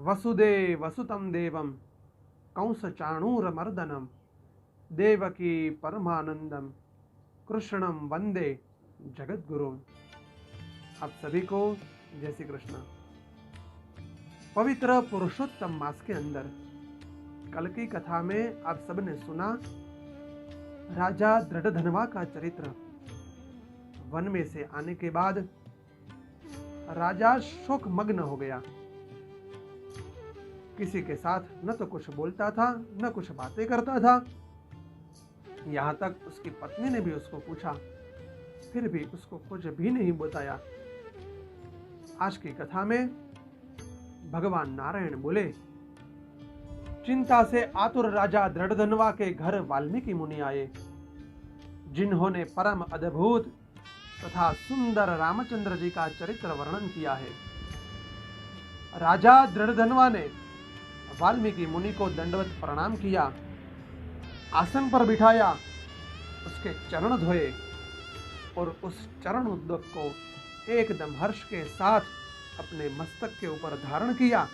वसुदेवसुतं देवं कंसचाणूरमर्दनं देवकी परमानंदम कृष्णम वंदे जगद्गुरु। आप सभी को जय श्री कृष्ण। पवित्र पुरुषोत्तम मास के अंदर कल की कथा में आप सबने सुना राजा दृढ़धनवा का चरित्र। वन में से आने के बाद राजा शोक मग्न हो गया। किसी के साथ न तो कुछ बोलता था न कुछ बातें करता था। यहां तक उसकी पत्नी ने भी उसको पूछा, फिर भी उसको कुछ भी नहीं बताया। आज की कथा में भगवान नारायण बोले, चिंता से आतुर राजा दृढ़धनवा के घर वाल्मीकि मुनि आए, जिन्होंने परम अद्भुत तथा सुंदर रामचंद्र जी का चरित्र वर्णन किया है। राजा दृढ़धनवा ने वाल्मीकि मुनि को दंडवत प्रणाम किया, आसन पर बिठाया, उसके चरण धोए और उस चरण उद्दक को एकदम हर्ष के साथ अपने मस्तक के ऊपर धारण किया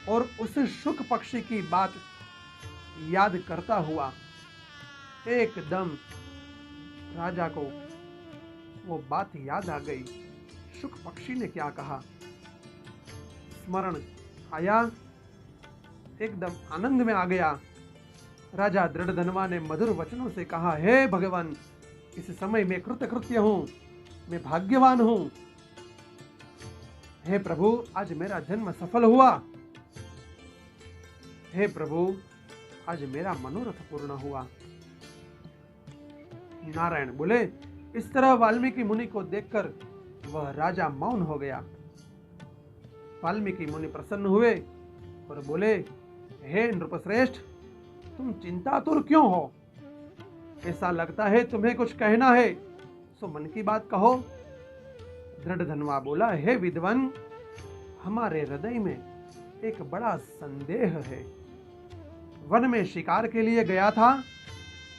और उस शुक पक्षी की बात याद करता हुआ एकदम राजा को वो बात याद आ गई। शुक पक्षी ने क्या कहा, स्मरण आया, एकदम आनंद में आ गया। राजा दृढ़धनवा ने मधुर वचनों से कहा, हे भगवान, इस समय मैं कृतकृत्य हूं, मैं भाग्यवान हूं। हे प्रभु, आज मेरा जन्म सफल हुआ। हे प्रभु, आज मेरा मनोरथ पूर्ण हुआ। नारायण बोले, इस तरह वाल्मीकि मुनि को देखकर वह राजा मौन हो गया। वाल्मीकि मुनि प्रसन्न हुए और बोले, हे नृपश्रेष्ठ, तुम चिंतातुर क्यों हो? ऐसा लगता है तुम्हें कुछ कहना है, सो मन की बात कहो। दृढ़धनवा बोला, हे विद्वान, हमारे हृदय में एक बड़ा संदेह है। वन में शिकार के लिए गया था,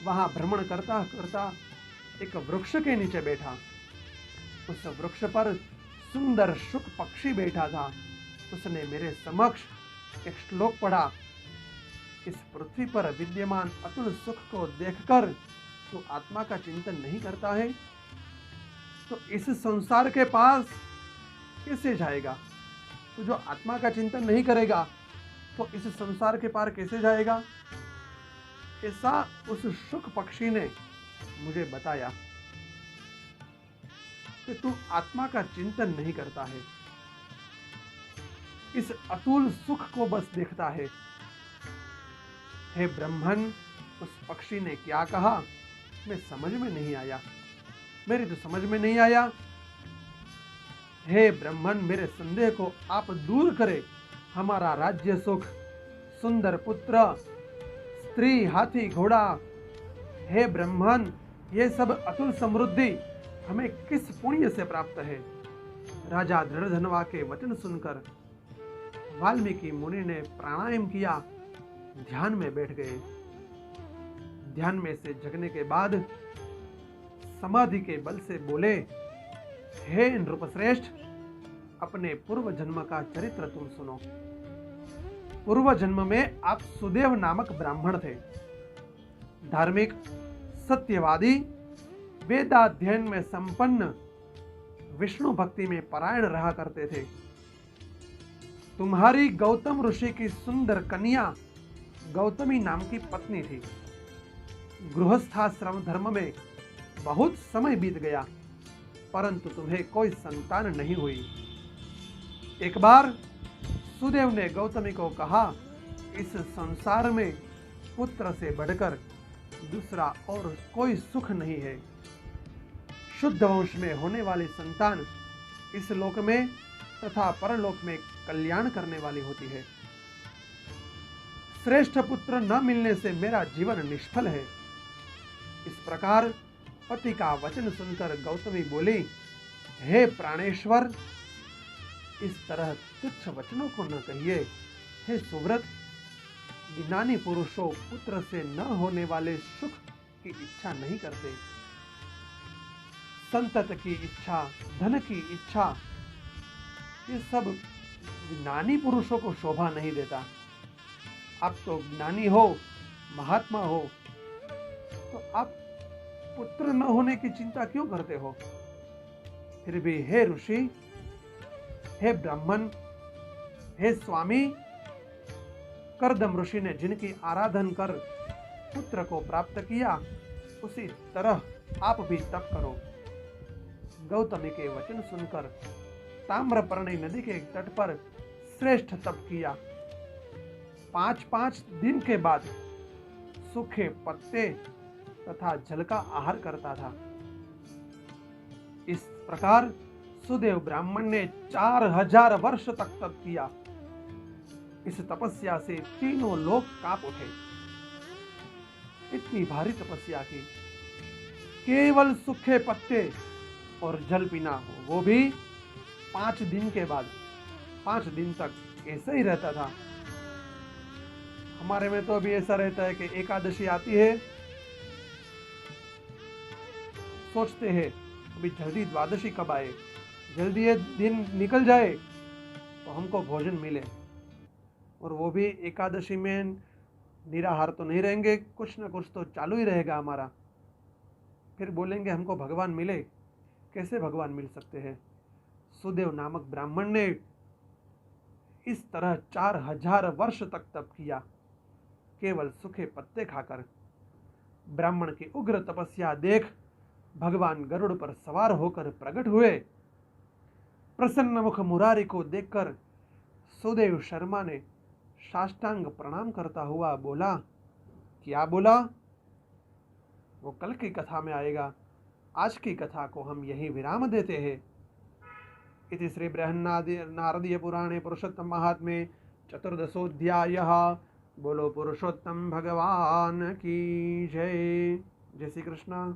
वहां भ्रमण करता करता एक वृक्ष के नीचे बैठा। उस वृक्ष पर सुंदर शुक पक्षी बैठा था। उसने मेरे समक्ष एक श्लोक पढ़ा, इस पृथ्वी पर विद्यमान अतुल सुख को देखकर तो आत्मा का चिंतन नहीं करता है, तो इस संसार के पास कैसे जाएगा? तो जो आत्मा का चिंतन नहीं करेगा तो इस संसार के पार कैसे जाएगा? ऐसा उस शुक पक्षी ने मुझे बताया कि तू आत्मा का चिंतन नहीं करता है, इस अतुल सुख को बस देखता है। हे ब्रह्मन, उस पक्षी ने क्या कहा मैं समझ में नहीं आया, मेरी तो समझ में नहीं आया। हे ब्रह्मन, मेरे संदेह को आप दूर करें। हमारा राज्य सुख, सुंदर पुत्र, स्त्री, हाथी, घोड़ा, हे ब्रह्मन, ये सब अतुल समृद्धि हमें किस पुण्य से प्राप्त है? राजा दृढ़धनवा के वचन सुनकर वाल्मीकि मुनि ने प्राणायाम किया, ध्यान में बैठ गए। ध्यान में से जगने के बाद समाधि के बल से बोले, हे नृपश्रेष्ठ, अपने पूर्व जन्म का चरित्र तुम सुनो। पूर्व जन्म में आप सुदेव नामक ब्राह्मण थे, धार्मिक, सत्यवादी, वेदाध्ययन में संपन्न, विष्णु भक्ति में परायण रहा करते थे। तुम्हारी गौतम ऋषि की सुंदर कन्या गौतमी नाम की पत्नी थी। गृहस्थाश्रम धर्म में बहुत समय बीत गया, परंतु तुम्हें कोई संतान नहीं हुई। एक बार सुदेव ने गौतमी को कहा, इस संसार में पुत्र से बढ़कर दूसरा और कोई सुख नहीं है। शुद्ध वंश में होने वाली संतान इस लोक में तथा परलोक में कल्याण करने वाली होती है। श्रेष्ठ पुत्र न मिलने से मेरा जीवन निष्फल है। इस प्रकार पति का वचन सुनकर गौतमी बोली, हे प्राणेश्वर, इस तरह तुच्छ वचनों को न कहिए। हे सुव्रत, ज्ञानी पुरुषों पुत्र से न होने वाले सुख की इच्छा नहीं करते। संतत की इच्छा, धन की इच्छा, ये सब ज्ञानी पुरुषों को शोभा नहीं देता। आप तो ज्ञानी हो, महात्मा हो, तो आप पुत्र न होने की चिंता क्यों करते हो? फिर भी हे ऋषि, हे ब्राह्मण, हे स्वामी, करदम ऋषि ने जिनकी आराधन कर पुत्र को प्राप्त किया, उसी तरह आप भी तप करो। गौतमी के वचन सुनकर ताम्रपर्णी नदी के तट पर श्रेष्ठ तप किया। 5-5 दिन के बाद सूखे पत्ते तथा जल का आहार करता था। इस प्रकार सुदेव ब्राह्मण ने 4000 वर्ष तक तप किया। इस तपस्या से तीनों लोग कांप उठे। इतनी भारी तपस्या की, केवल सूखे पत्ते और जल पीना हो, वो भी 5 दिन के बाद। 5 दिन तक ऐसे ही रहता था। हमारे में तो अभी ऐसा रहता है कि एकादशी आती है, सोचते हैं अभी जल्दी द्वादशी कब आए, जल्दी ये दिन निकल जाए तो हमको भोजन मिले। और वो भी एकादशी में निराहार तो नहीं रहेंगे, कुछ ना कुछ तो चालू ही रहेगा हमारा। फिर बोलेंगे हमको भगवान मिले। कैसे भगवान मिल सकते हैं? सुदेव नामक ब्राह्मण ने इस तरह 4000 वर्ष तक तप किया, केवल सूखे पत्ते खाकर। ब्राह्मण की उग्र तपस्या देख भगवान गरुड़ पर सवार होकर प्रकट हुए। प्रसन्न मुख मुरारी को देखकर सुदेव शर्मा ने साष्टांग प्रणाम करता हुआ बोला। क्या बोला वो कल की कथा में आएगा। आज की कथा को हम यही विराम देते हैं। इति श्री बृहन्नारदीय पुराणे पुरुषोत्तम महात्म्ये चतुर्दशोऽध्यायः। बोलो पुरुषोत्तम भगवान की जय। जय श्री कृष्ण।